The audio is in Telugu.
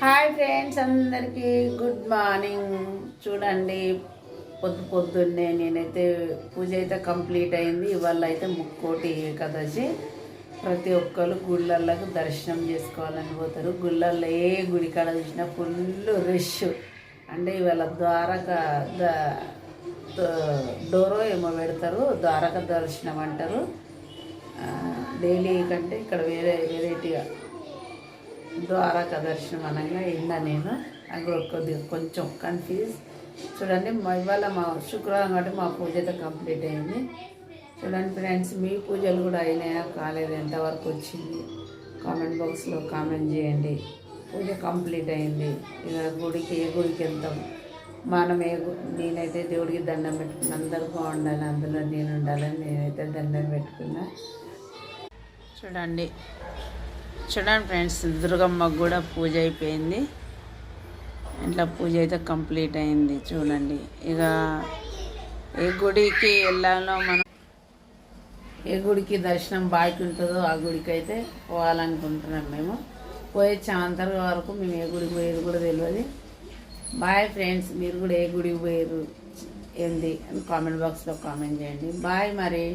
హాయ్ ఫ్రెండ్స్, అందరికీ గుడ్ మార్నింగ్. చూడండి, పొద్దున్నే నేనైతే పూజ అయితే కంప్లీట్ అయింది. ఇవాళ అయితే ముక్కోటి ఏకాదశి. ప్రతి ఒక్కరు గుళ్ళల్లోకి దర్శనం చేసుకోవాలని పోతారు. గుళ్ళల్లో ఏ గుడి కాడ చూసినా ఫుల్ రష్. అంటే ఇవాళ డోరో ఏమో పెడతారు, ద్వారక దర్శనం అంటారు. డైలీ కంటే ఇక్కడ వెరైటీగా ద్వారక దర్శనం అనగా విన్నా నేను. అది కొద్దిగా కొంచెం కన్ఫ్యూజ్. చూడండి, ఇవాళ మా శుక్రవారం కాబట్టి మా పూజ అయితే కంప్లీట్ అయింది. చూడండి ఫ్రెండ్స్, మీ పూజలు కూడా అయినాయా కాలేదు, ఎంతవరకు వచ్చింది కామెంట్ బాక్స్లో కామెంట్ చేయండి. పూజ కంప్లీట్ అయింది. ఇక ఏ గుడికి వెళ్తాం మనం, నేనైతే దేవుడికి దండం పెట్టుకున్నా. అందరూ బాగుండాలి, అందులో నేను ఉండాలని నేనైతే దండం పెట్టుకున్నా. చూడండి ఫ్రెండ్స్, దుర్గమ్మకు కూడా పూజ అయిపోయింది. ఇంట్లో పూజ అయితే కంప్లీట్ అయింది. చూడండి, ఇక ఏ గుడికి వెళ్ళాలో మనం, ఏ గుడికి దర్శనం బాకి ఉంటుందో ఆ గుడికి అయితే పోవాలనుకుంటున్నాం. మేము చాంతర వరకు మేము ఏ గుడికి పోయేది కూడా తెలియదు. బాయ్ ఫ్రెండ్స్, మీరు కూడా ఏ గుడికి పోయారు ఏంది అని కామెంట్ బాక్స్లో కామెంట్ చేయండి. బాయ్ మరి.